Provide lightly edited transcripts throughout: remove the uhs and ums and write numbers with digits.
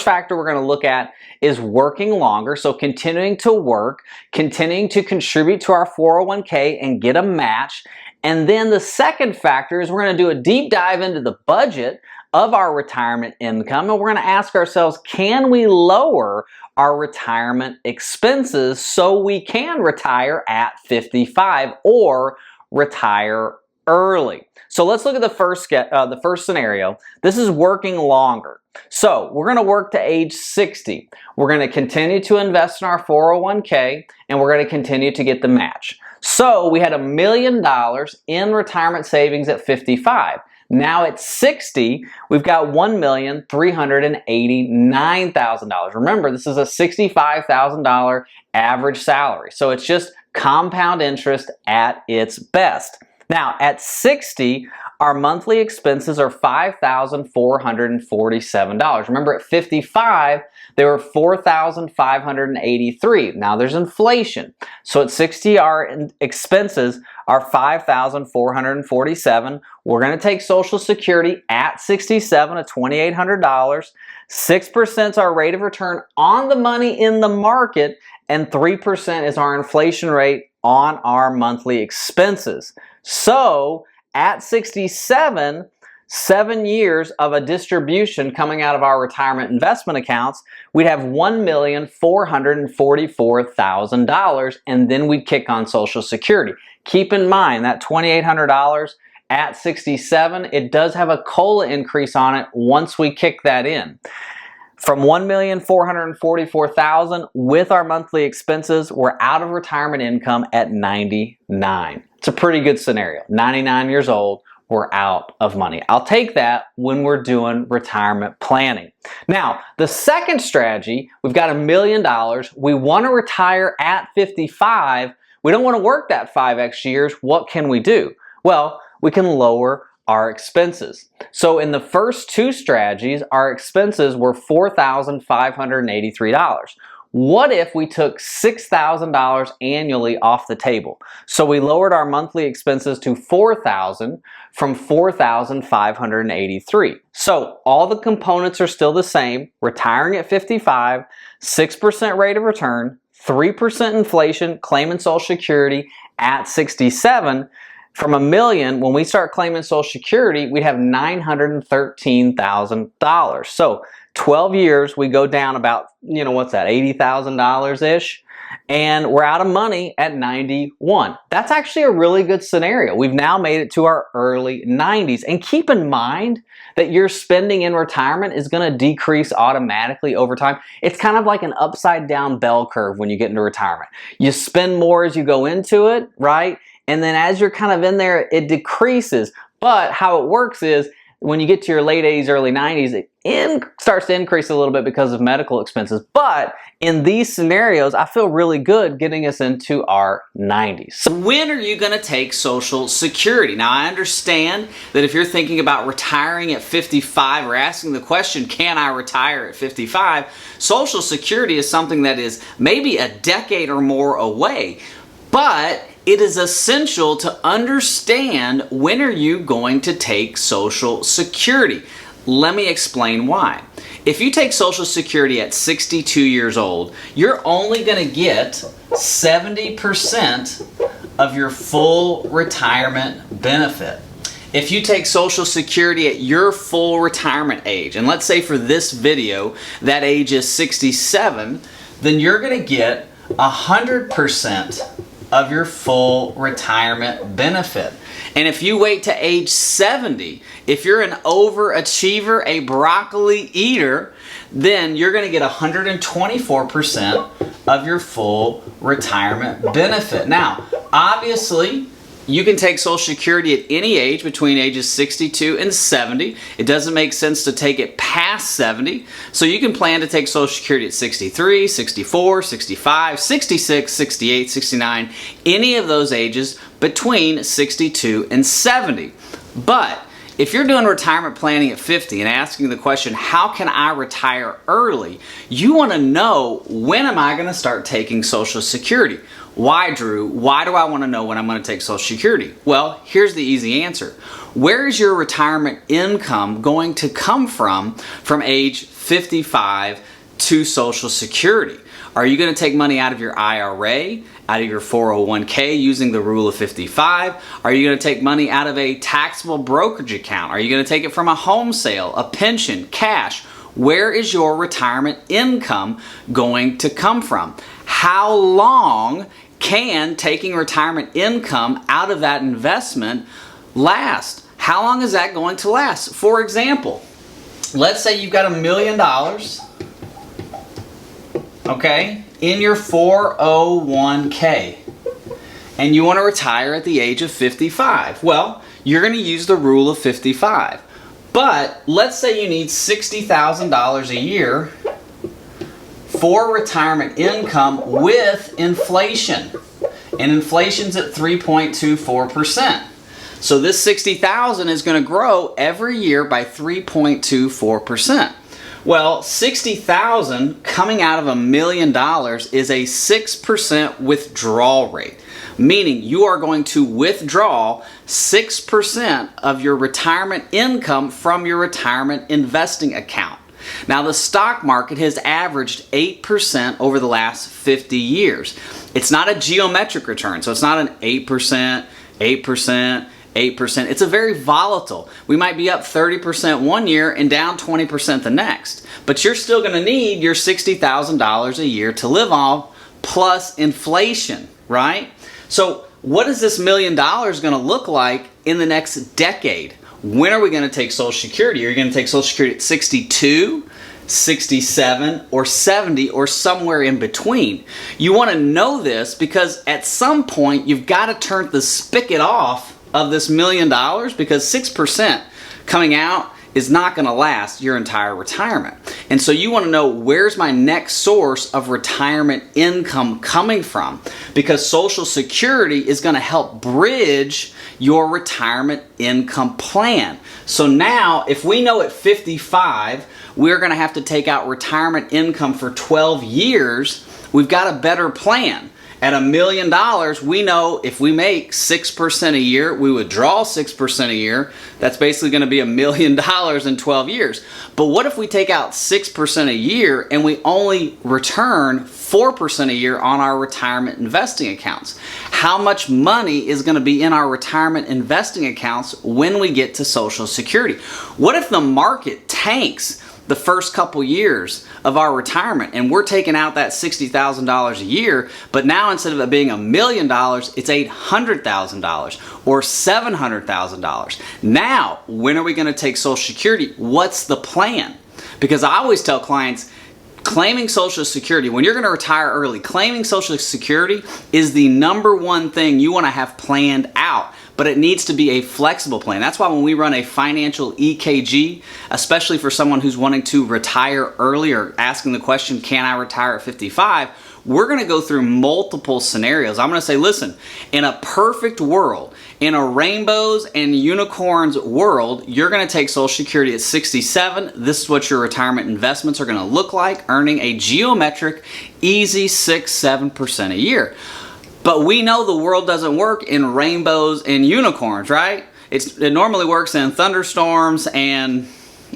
factor we're going to look at is working longer, so continuing to work, continuing to contribute to our 401k and get a match. And then the second factor is we're going to do a deep dive into the budget of our retirement income, and we're going to ask ourselves, can we lower our retirement expenses so we can retire at 55 or retire early? So let's look at the first scenario. This is working longer. So we're going to work to age 60. We're going to continue to invest in our 401k, and we're going to continue to get the match. So we had $1 million in retirement savings at 55. Now at 60, we've got $1,389,000. Remember, this is a $65,000 average salary. So it's just compound interest at its best. Now at 60, our monthly expenses are $5,447. Remember, at 55, they were $4,583. Now there's inflation. So at 60, our expenses are $5,447. We're going to take Social Security at 67 at $2,800. 6% is our rate of return on the money in the market, and 3% is our inflation rate on our monthly expenses. So at 67, 7 years of a distribution coming out of our retirement investment accounts, we'd have $1,444,000, and then we'd kick on Social Security. Keep in mind that $2,800 at 67, it does have a COLA increase on it once we kick that in. From $1,444,000 with our monthly expenses, we're out of retirement income at 99. It's a pretty good scenario. 99 years old, we're out of money. I'll take that when we're doing retirement planning. Now, the second strategy, we've got $1 million. We want to retire at 55. We don't want to work that 5 extra years. What can we do? Well, we can lower our expenses. So in the first two strategies, our expenses were $4,583. What if we took $6,000 annually off the table? So we lowered our monthly expenses to $4,000 from $4,583. So all the components are still the same. Retiring at 55, 6% rate of return, 3% inflation, claiming Social Security at 67. From $1 million, when we start claiming Social Security, we'd have $913,000. So 12 years, we go down about, what's that, $80,000-ish, and we're out of money at 91. That's actually a really good scenario. We've now made it to our early 90s. And keep in mind that your spending in retirement is going to decrease automatically over time. It's kind of like an upside down bell curve when you get into retirement. You spend more as you go into it, right? And then as you're kind of in there, it decreases. But how it works is when you get to your late 80s, early 90s, it starts to increase a little bit because of medical expenses. But in these scenarios, I feel really good getting us into our 90s. So when are you going to take Social Security? Now, I understand that if you're thinking about retiring at 55 or asking the question, can I retire at 55? Social Security is something that is maybe a decade or more away. But it is essential to understand when are you going to take Social Security. Let me explain why. If you take Social Security at 62 years old, you're only going to get 70% of your full retirement benefit. If you take Social Security at your full retirement age, and let's say for this video that age is 67, then you're going to get 100% of your full retirement benefit. And if you wait to age 70, if you're an overachiever, a broccoli eater, then you're going to get 124% of your full retirement benefit. Now, obviously, you can take Social Security at any age between ages 62 and 70. It doesn't make sense to take it past 70. So you can plan to take Social Security at 63, 64, 65, 66, 68, 69, any of those ages between 62 and 70. But If you're doing retirement planning at 50 and asking the question, how can I retire early? You want to know, when am I going to start taking Social Security? Why, Drew? Why do I want to know when I'm going to take Social Security? Well, here's the easy answer. Where is your retirement income going to come from age 55 to Social Security? Are you going to take money out of your IRA, out of your 401k using the rule of 55? Are you going to take money out of a taxable brokerage account? Are you going to take it from a home sale, a pension, cash? Where is your retirement income going to come from? How long can taking retirement income out of that investment last? How long is that going to last? For example, let's say you've got $1 million, okay, in your 401k, and you want to retire at the age of 55. Well, you're going to use the rule of 55. But let's say you need $60,000 a year for retirement income with inflation. And inflation's at 3.24%. So this $60,000 is going to grow every year by 3.24%. Well, $60,000 coming out of $1 million is a 6% withdrawal rate, meaning you are going to withdraw 6% of your retirement income from your retirement investing account. Now, the stock market has averaged 8% over the last 50 years. It's not a geometric return, so it's not an 8%, 8%, 8%. It's a very volatile. We might be up 30% one year and down 20% the next. But you're still going to need your $60,000 a year to live off plus inflation, right? So what is this $1 million going to look like in the next decade? When are we going to take Social Security? Are you going to take Social Security at 62, 67, or 70, or somewhere in between? You want to know this because at some point you've got to turn the spigot off of this $1 million, because 6% coming out is not going to last your entire retirement. And so you want to know, where's my next source of retirement income coming from? Because Social Security is going to help bridge your retirement income plan. So now, if we know at 55 we're going to have to take out retirement income for 12 years, we've got a better plan. At $1 million, we know if we make 6% a year, we withdraw 6% a year, that's basically going to be $1 million in 12 years. But what if we take out 6% a year and we only return 4% a year on our retirement investing accounts? How much money is going to be in our retirement investing accounts when we get to Social Security? What if the market tanks the first couple years of our retirement and we're taking out that $60,000 a year, but now instead of it being $1 million, it's $800,000 or $700,000. Now, when are we going to take Social Security? What's the plan? Because I always tell clients, claiming Social Security, when you're going to retire early, claiming Social Security is the #1 thing you want to have planned out. But it needs to be a flexible plan. That's why when we run a financial EKG, especially for someone who's wanting to retire early or asking the question, can I retire at 55? We're going to go through multiple scenarios. I'm going to say, listen, in a perfect world, in a rainbows and unicorns world, you're going to take Social Security at 67. This is what your retirement investments are going to look like, earning a geometric, easy 6-7% a year. But we know the world doesn't work in rainbows and unicorns, right? It normally works in thunderstorms and,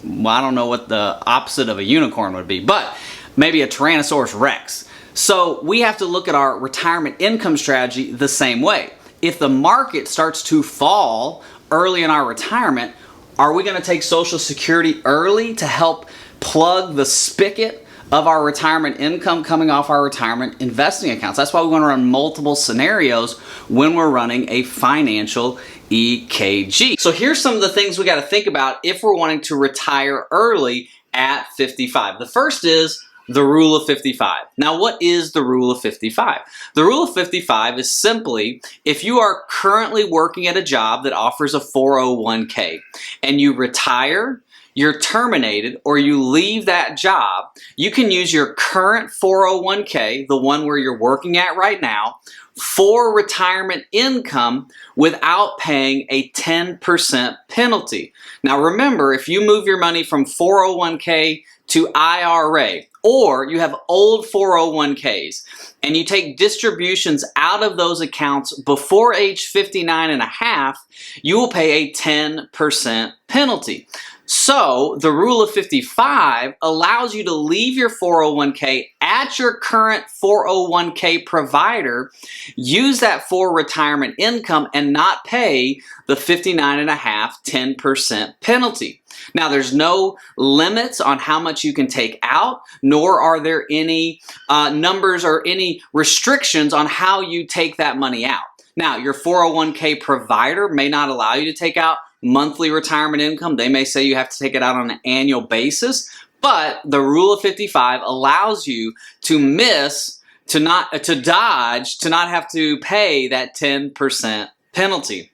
well, I don't know what the opposite of a unicorn would be, but maybe a Tyrannosaurus Rex. So we have to look at our retirement income strategy the same way. If the market starts to fall early in our retirement, are we going to take Social Security early to help plug the spigot of our retirement income coming off our retirement investing accounts? That's why we want to run multiple scenarios when we're running a financial EKG. So here's some of the things we got to think about if we're wanting to retire early at 55. The first is the rule of 55. Now, what is the rule of 55? The rule of 55 is simply, if you are currently working at a job that offers a 401k and you retire, you're terminated or you leave that job, you can use your current 401k, the one where you're working at right now, for retirement income without paying a 10% penalty. Now remember, if you move your money from 401k to IRA, or you have old 401ks and you take distributions out of those accounts before age 59 and a half, you will pay a 10% penalty. So the rule of 55 allows you to leave your 401k at your current 401k provider, use that for retirement income, and not pay the 59.5% 10% penalty. Now, there's no limits on how much you can take out, nor are there any numbers or any restrictions on how you take that money out. Now, your 401k provider may not allow you to take out monthly retirement income. They may say you have to take it out on an annual basis, but the rule of 55 allows you to dodge, to not have to pay that 10% penalty.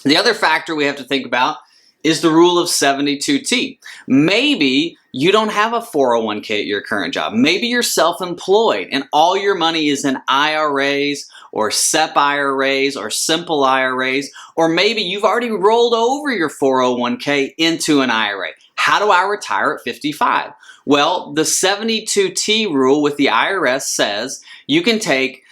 The other factor we have to think about is the rule of 72T. Maybe you don't have a 401k at your current job. Maybe you're self-employed and all your money is in IRAs or SEP IRAs or simple IRAs, or maybe you've already rolled over your 401k into an IRA. How do I retire at 55? Well, the 72T rule with the IRS says you can take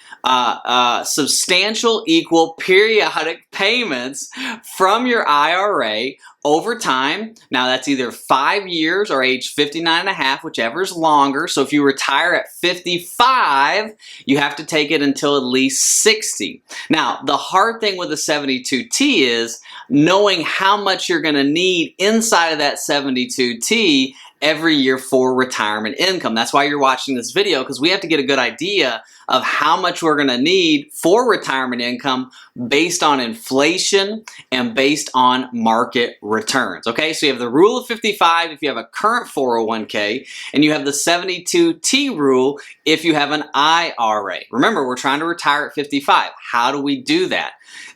substantial equal periodic payments from your IRA over time. Now that's either 5 years or age 59 and a half, whichever is longer. So if you retire at 55, you have to take it until at least 60. Now the hard thing with the 72T is knowing how much you're going to need inside of that 72T every year for retirement income. That's why you're watching this video, because we have to get a good idea of how much we're going to need for retirement income based on inflation and based on market returns. Okay, so you have the rule of 55 if you have a current 401k, and you have the 72T rule if you have an IRA. Remember, we're trying to retire at 55. How do we do that?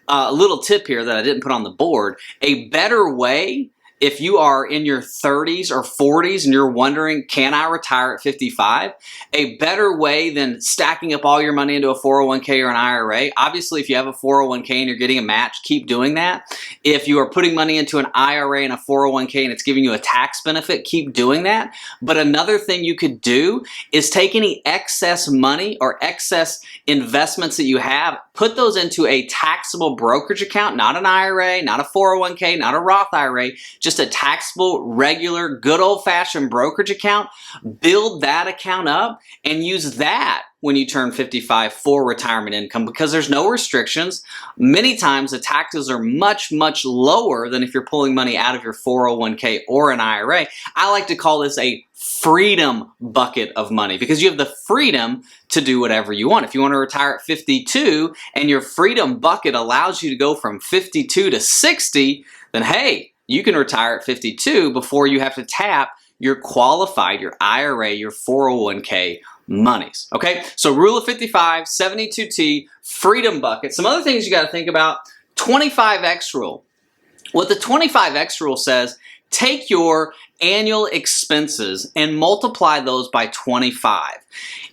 A little tip here that I didn't put on the board. A better way, if you are in your 30s or 40s and you're wondering, can I retire at 55? A better way than stacking up all your money into a 401k or an IRA, obviously if you have a 401k and you're getting a match, keep doing that. If you are putting money into an IRA and a 401k and it's giving you a tax benefit, keep doing that. But another thing you could do is take any excess money or excess investments that you have, put those into a taxable brokerage account, not an IRA, not a 401k, not a Roth IRA, just a taxable, regular, good old-fashioned brokerage account. Build that account up and use that when you turn 55 for retirement income, because there's no restrictions. Many times the taxes are much, much lower than if you're pulling money out of your 401k or an IRA. I like to call this a freedom bucket of money, because you have the freedom to do whatever you want. If you want to retire at 52 and your freedom bucket allows you to go from 52 to 60, then hey, you can retire at 52 before you have to tap your qualified, your IRA, your 401k monies. Okay, so rule of 55, 72T, freedom bucket. Some other things you got to think about: 25X rule. What the 25X rule says, take your annual expenses and multiply those by 25.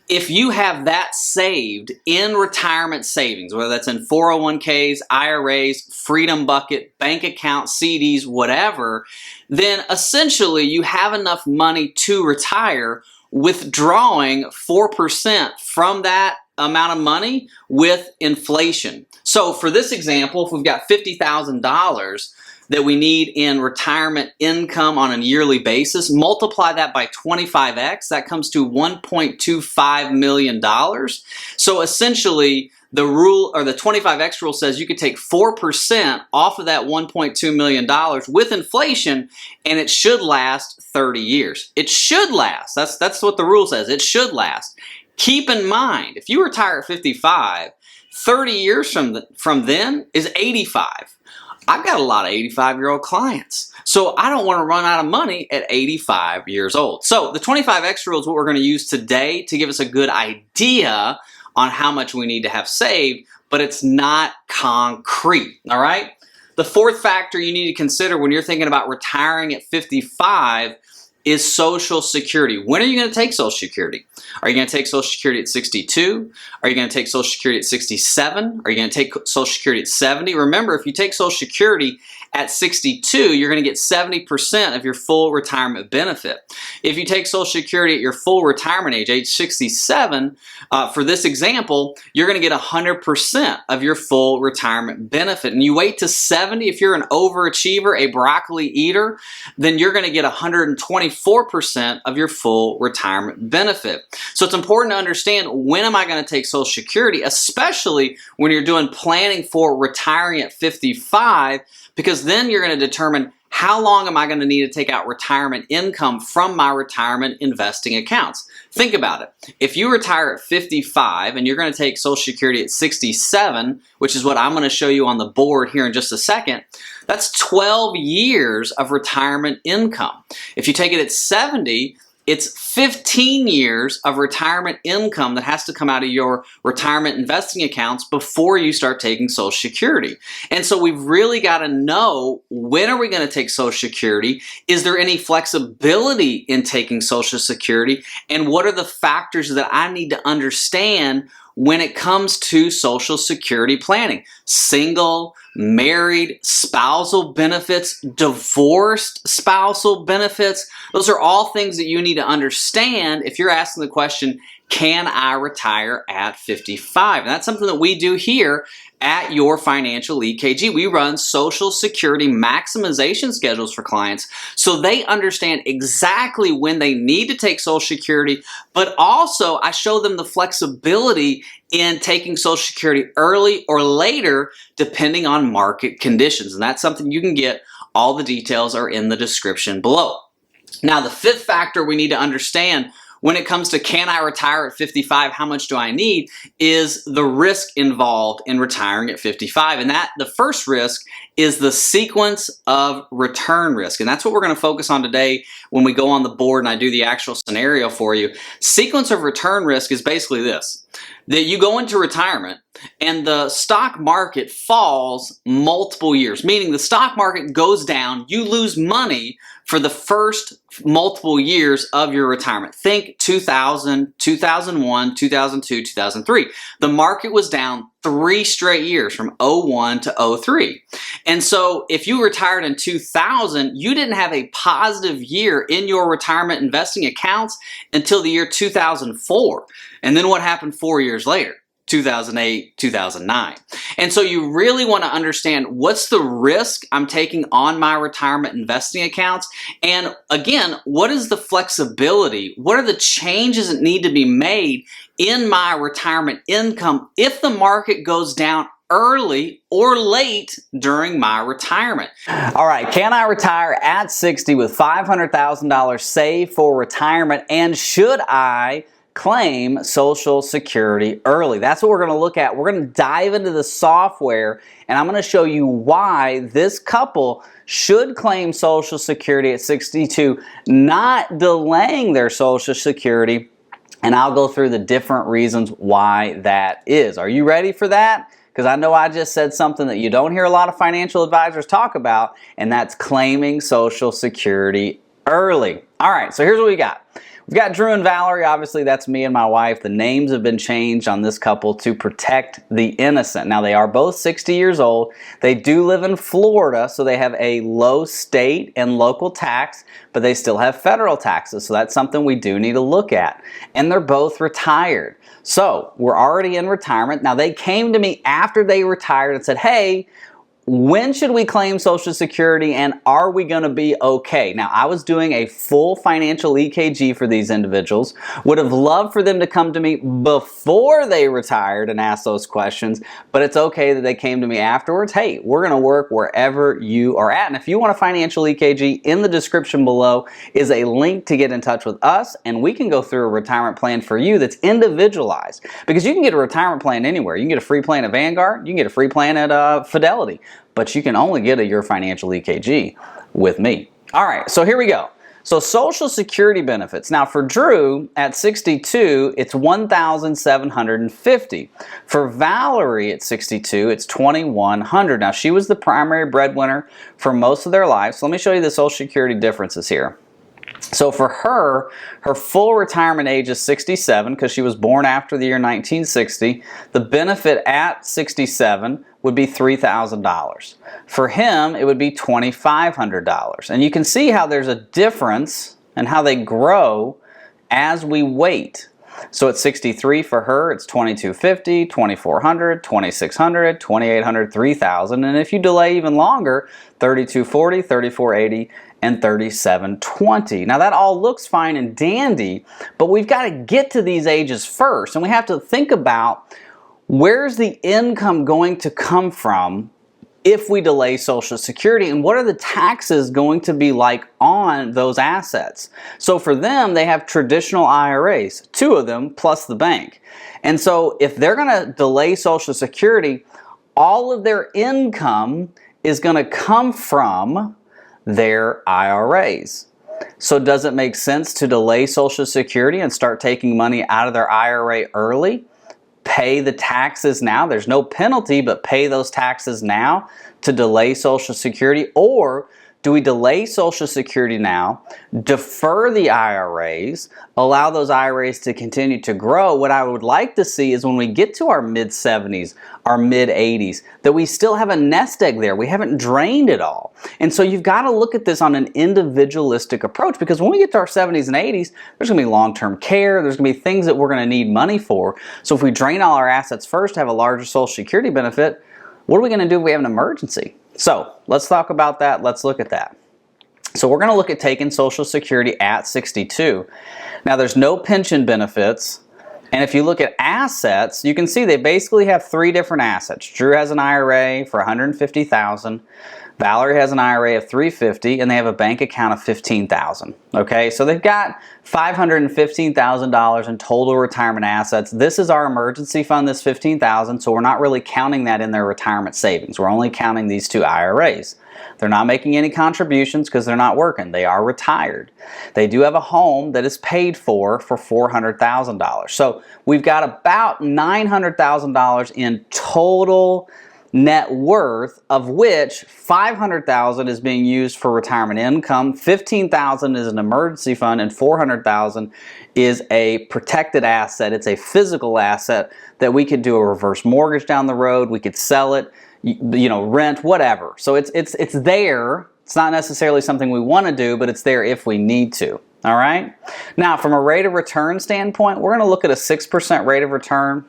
If you have that saved in retirement savings, whether that's in 401ks, IRAs, freedom bucket, bank accounts, CDs, whatever, then essentially you have enough money to retire, withdrawing 4% from that amount of money with inflation. So for this example, if we've got $50,000 that we need in retirement income on a yearly basis, multiply that by 25x, that comes to $1.25 million. So essentially, the rule, or the 25x rule, says you could take 4% off of that $1.2 million with inflation, and it should last 30 years. It should last. That's what the rule says. It should last. Keep in mind, if you retire at 55, 30 years from then is 85. I've got a lot of 85-year-old clients, so I don't want to run out of money at 85 years old. So the 25X rule is what we're going to use today to give us a good idea on how much we need to have saved, but it's not concrete, all right? The fourth factor you need to consider when you're thinking about retiring at 55 is Social Security. When are you going to take Social Security? Are you going to take Social Security at 62? Are you going to take Social Security at 67? Are you going to take Social Security at 70? Remember, if you take Social Security at 62, you're going to get 70% of your full retirement benefit. If you take Social Security at your full retirement age 67, for this example, you're going to get 100% of your full retirement benefit. And you wait to 70, if you're an overachiever, a broccoli eater, then you're going to get 124% of your full retirement benefit. So it's important to understand, when am I going to take Social Security, especially when you're doing planning for retiring at 55, because then you're going to determine how long am I going to need to take out retirement income from my retirement investing accounts. Think about it. If you retire at 55 and you're going to take Social Security at 67, which is what I'm going to show you on the board here in just a second, that's 12 years of retirement income. If you take it at 70, it's 15 years of retirement income that has to come out of your retirement investing accounts before you start taking Social Security. And so we've really got to know, when are we going to take Social Security? Is there any flexibility in taking Social Security? And what are the factors that I need to understand when it comes to Social Security planning? Single, married, spousal benefits, divorced spousal benefits. Those are all things that you need to understand if you're asking the question, can I retire at 55? And that's something that we do here at your Financial EKG. We run Social Security maximization schedules for clients so they understand exactly when they need to take Social Security, but also I show them the flexibility in taking Social Security early or later depending on market conditions. And that's something you can get. All the details are in the description below. Now, the fifth factor we need to understand when it comes to, can I retire at 55, how much do I need, is the risk involved in retiring at 55. And the first risk is the sequence of return risk. And that's what we're going to focus on today when we go on the board and I do the actual scenario for you. Sequence of return risk is basically this: that you go into retirement and the stock market falls multiple years, meaning the stock market goes down, you lose money for the first multiple years of your retirement. Think 2000, 2001, 2002, 2003. The market was down 3 straight years from 01 to 03. And so if you retired in 2000, you didn't have a positive year in your retirement investing accounts until the year 2004. And then what happened 4 years later? 2008, 2009. And so you really want to understand, what's the risk I'm taking on my retirement investing accounts? And again, what is the flexibility? What are the changes that need to be made in my retirement income if the market goes down early or late during my retirement? All right, can I retire at 60 with $500,000 saved for retirement, and should I claim Social Security early? That's what we're going to look at. We're going to dive into the software, and I'm going to show you why this couple should claim Social Security at 62, not delaying their Social Security, and I'll go through the different reasons why that is. Are you ready for that? Because I know I just said something that you don't hear a lot of financial advisors talk about, and that's claiming Social Security early. All right, so here's what we got. We've got Drew and Valerie. Obviously, that's me and my wife. The names have been changed on this couple to protect the innocent. Now, they are both 60 years old. They do live in Florida, so they have a low state and local tax, but they still have federal taxes, so that's something we do need to look at. And they're both retired. So, we're already in retirement. Now, they came to me after they retired and said, hey, when should we claim Social Security, and are we going to be okay? Now, I was doing a full financial EKG for these individuals. Would have loved for them to come to me before they retired and ask those questions, but it's okay that they came to me afterwards. Hey, we're going to work wherever you are at. And if you want a financial EKG, in the description below is a link to get in touch with us, and we can go through a retirement plan for you that's individualized. Because you can get a retirement plan anywhere. You can get a free plan at Vanguard. You can get a free plan at Fidelity. But you can only get your financial EKG with me. All right, so here we go. So Social Security benefits. Now for Drew at 62, it's $1,750. For Valerie at 62, it's $2,100. Now she was the primary breadwinner for most of their lives. So let me show you the Social Security differences here. So for her, her full retirement age is 67 because she was born after the year 1960. The benefit at 67 would be $3,000. For him, it would be $2,500. And you can see how there's a difference and how they grow as we wait. So at 63 for her, it's $2,250, $2,400, $2,600, $2,800, $3,000. And if you delay even longer, $3,240, $3,480, and $3,720. Now that all looks fine and dandy, but we've got to get to these ages first. And we have to think about where's the income going to come from if we delay Social Security, and what are the taxes going to be like on those assets? So for them, they have traditional IRAs, 2 of them plus the bank. And so if they're going to delay Social Security, all of their income is going to come from their IRAs. So does it make sense to delay Social Security and start taking money out of their IRA early? Pay the taxes now. There's no penalty, but pay those taxes now to delay Social Security? Or do we delay Social Security now, defer the IRAs, allow those IRAs to continue to grow? What I would like to see is when we get to our mid-70s, our mid-80s, that we still have a nest egg there. We haven't drained it all. And so you've got to look at this on an individualistic approach, because when we get to our 70s and 80s, there's going to be long-term care, there's going to be things that we're going to need money for. So if we drain all our assets first, have a larger Social Security benefit, what are we going to do if we have an emergency? So let's talk about that. Let's look at that. So we're going to look at taking Social Security at 62. Now there's no pension benefits. And if you look at assets, you can see they basically have 3 different assets. Drew has an IRA for $150,000. Valerie has an IRA of $350,000, and they have a bank account of $15,000. Okay, so they've got $515,000 in total retirement assets. This is our emergency fund, this $15,000, so we're not really counting that in their retirement savings. We're only counting these 2 IRAs. They're not making any contributions because they're not working. They are retired. They do have a home that is paid for $400,000. So we've got about $900,000 in total net worth, of which $500,000 is being used for retirement income, $15,000 is an emergency fund, and $400,000 is a protected asset. It's a physical asset that we could do a reverse mortgage down the road. We could sell it, you know, rent, whatever. So it's there. It's not necessarily something we want to do, but it's there if we need to. All right. Now, from a rate of return standpoint, we're going to look at a 6% rate of return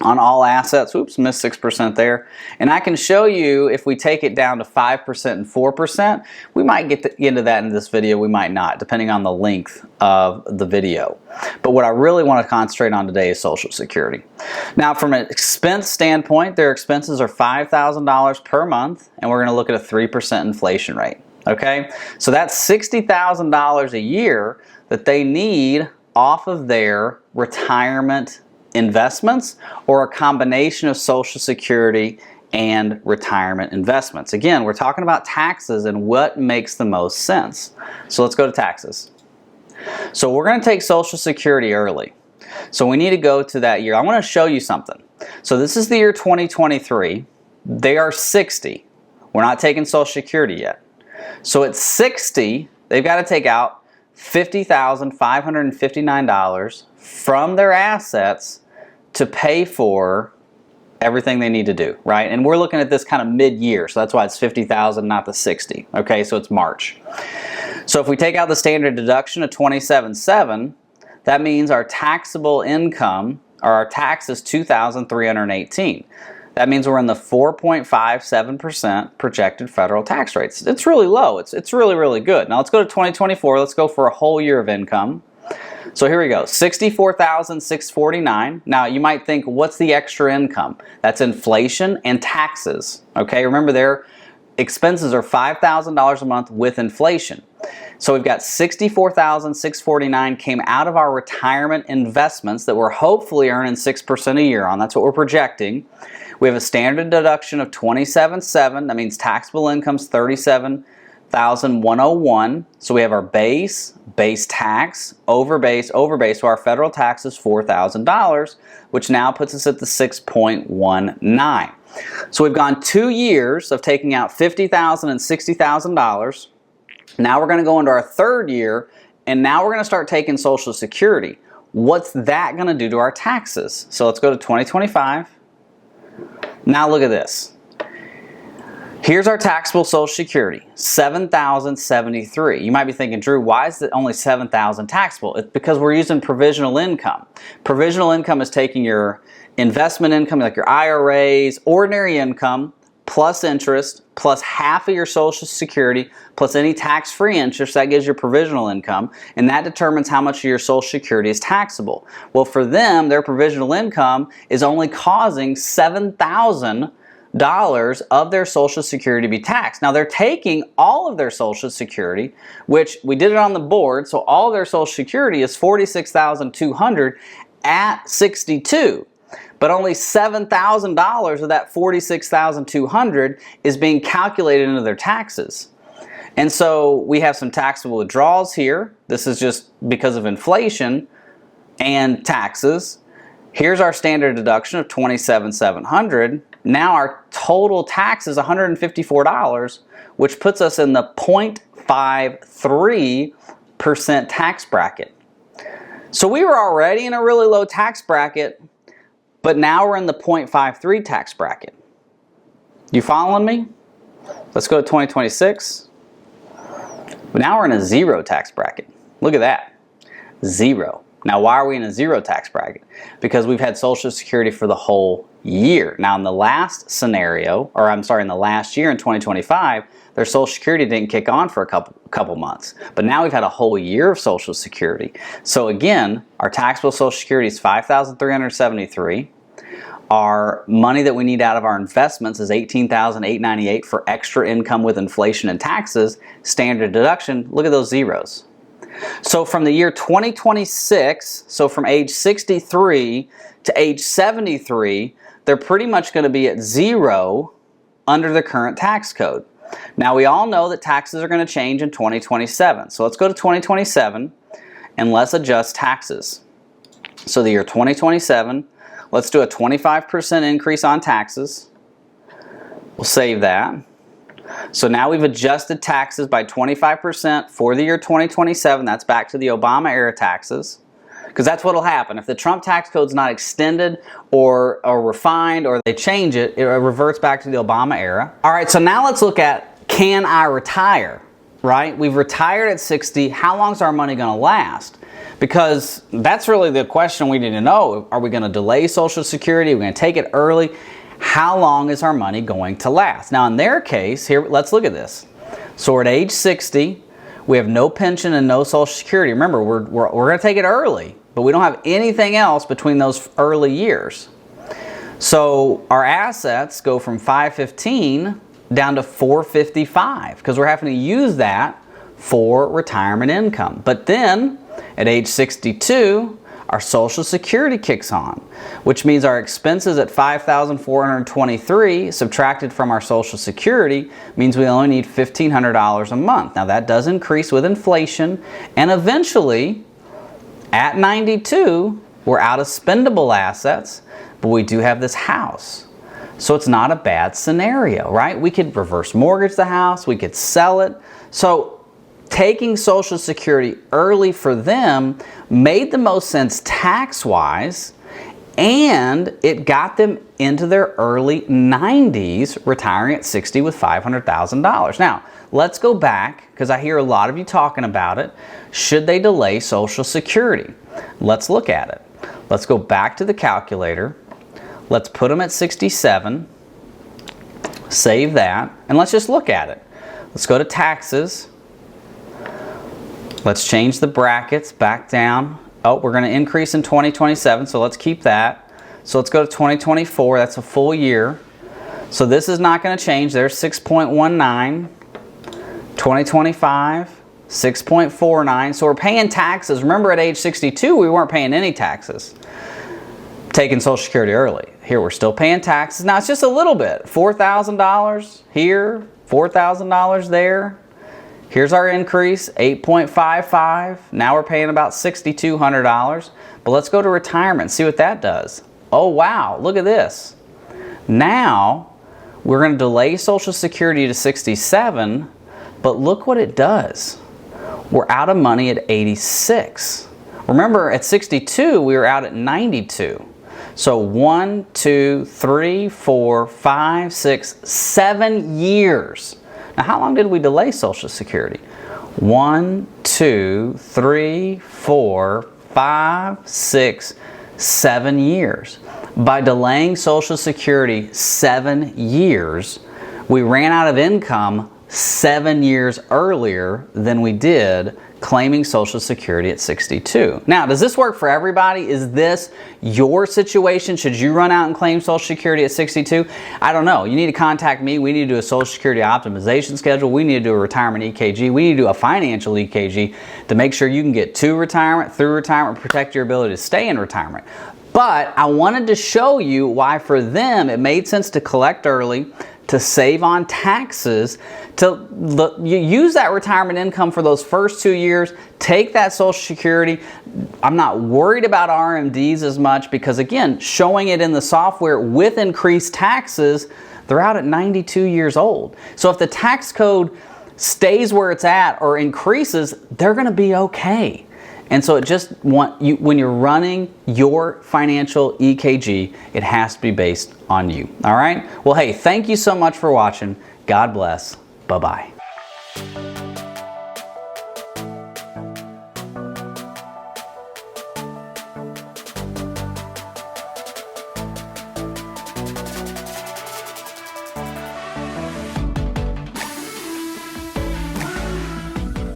on all assets. Oops, missed 6% there. And I can show you if we take it down to 5% and 4%, we might get into that in this video, we might not, depending on the length of the video. But what I really want to concentrate on today is Social Security. Now, from an expense standpoint, their expenses are $5,000 per month, and we're going to look at a 3% inflation rate. Okay, so that's $60,000 a year that they need off of their retirement investments, or a combination of Social Security and retirement investments. Again, we're talking about taxes and what makes the most sense. So let's go to taxes. So we're going to take Social Security early. So we need to go to that year. I want to show you something. So this is the year 2023. They are 60. We're not taking Social Security yet. So at 60, they've got to take out $50,559 from their assets to pay for everything they need to do, right? And we're looking at this kind of mid-year, so that's why it's $50,000, not the 60. Okay, so it's March. So if we take out the standard deduction of $27,700, that means our taxable income, or our tax, is $2,318. That means we're in the 4.57% projected federal tax rates. It's really low. It's really, really good. Now let's go to 2024. Let's go for a whole year of income. So here we go, $64,649. Now you might think, what's the extra income? That's inflation and taxes. Okay, remember their expenses are $5,000 a month with inflation. So we've got $64,649 came out of our retirement investments that we're hopefully earning 6% a year on. That's what we're projecting. We have a standard deduction of $27,700. That means taxable income's $37,559. $4,101. So we have our base tax, over base. So our federal tax is $4,000, which now puts us at the 6.19. So we've gone 2 years of taking out $50,000 and $60,000. Now we're going to go into our third year, and now we're going to start taking Social Security. What's that going to do to our taxes? So let's go to 2025. Now look at this. Here's our taxable Social Security, $7,073. You might be thinking, Drew, why is it only $7,000 taxable? It's because we're using provisional income. Provisional income is taking your investment income, like your IRAs, ordinary income, plus interest, plus half of your Social Security, plus any tax-free interest. That gives you provisional income, and that determines how much of your Social Security is taxable. Well, for them, their provisional income is only causing $7,000 of their Social Security to be taxed. Now, they're taking all of their Social Security, which we did it on the board, so all of their Social Security is $46,200 at 62. But only $7,000 of that $46,200 is being calculated into their taxes. And so we have some taxable withdrawals here. This is just because of inflation and taxes. Here's our standard deduction of $27,700. Now our total tax is $154, which puts us in the 0.53% tax bracket. So we were already in a really low tax bracket, but now we're in the 0.53 tax bracket. You following me? Let's go to 2026. Now we're in a zero tax bracket. Look at that. Zero. Now why are we in a zero tax bracket? Because we've had Social Security for the whole year. Now in the last scenario, or I'm sorry, in the last year in 2025, their Social Security didn't kick on for a couple months. But now we've had a whole year of Social Security. So again, our taxable Social Security is $5,373. Our money that we need out of our investments is $18,898 for extra income with inflation and taxes. Standard deduction, look at those zeros. So from the year 2026, so from age 63 to age 73, they're pretty much going to be at zero under the current tax code. Now we all know that taxes are going to change in 2027. So let's go to 2027 and let's adjust taxes. So the year 2027, let's do a 25% increase on taxes. We'll save that. So now we've adjusted taxes by 25% for the year 2027. That's back to the Obama era taxes. Because that's what will happen. If the Trump tax code is not extended or refined or they change it, it reverts back to the Obama era. All right, so now let's look at, can I retire? Right? We've retired at 60. How long is our money going to last? Because that's really the question we need to know. Are we going to delay Social Security? Are we going to take it early? How long is our money going to last? Now in their case, here, let's look at this. So we're at age 60. We have no pension and no Social Security. Remember, we're going to take it early, but we don't have anything else between those early years. So our assets go from $515 down to $455 because we're having to use that for retirement income. But then at age 62, our Social Security kicks on, which means our expenses at $5,423 subtracted from our Social Security means we only need $1,500 a month. Now that does increase with inflation, and eventually at 92, we're out of spendable assets, but we do have this house. So it's not a bad scenario, right? We could reverse mortgage the house, we could sell it. So taking Social Security early for them made the most sense tax-wise, and it got them into their early 90s, retiring at 60 with $500,000. Now, let's go back, because I hear a lot of you talking about it. Should they delay Social Security? Let's look at it. Let's go back to the calculator. Let's put them at 67. Save that, and let's just look at it. Let's go to taxes. Let's change the brackets back down. Oh, we're going to increase in 2027, so let's keep that. So let's go to 2024. That's a full year. So this is not going to change. There's 6.19. 2025, 6.49. So we're paying taxes. Remember, at age 62, we weren't paying any taxes. Taking Social Security early. Here, we're still paying taxes. Now, it's just a little bit. $4,000 here, $4,000 there. Here's our increase, 8.55. Now we're paying about $6,200. But let's go to retirement and see what that does. Oh wow, look at this. Now we're going to delay Social Security to 67, but look what it does. We're out of money at 86. Remember, at 62, we were out at 92. So 1, 2, 3, 4, 5, 6, 7 years. Now, how long did we delay Social Security? 1, 2, 3, 4, 5, 6, 7 years. By delaying Social Security 7 years, we ran out of income 7 years earlier than we did claiming Social Security at 62. Now, does this work for everybody? Is this your situation? Should you run out and claim Social Security at 62? I don't know. You need to contact me. We need to do a Social Security optimization schedule. We need to do a retirement EKG. We need to do a financial EKG to make sure you can get to retirement, through retirement, protect your ability to stay in retirement. But I wanted to show you why for them it made sense to collect early, to save on taxes, to use that retirement income for those first 2 years, take that Social Security. I'm not worried about RMDs as much because, again, showing it in the software with increased taxes, they're out at 92 years old. So if the tax code stays where it's at or increases, they're going to be okay. And so when you're running your financial EKG, it has to be based on you. All right? Well, hey, thank you so much for watching. God bless. Bye-bye.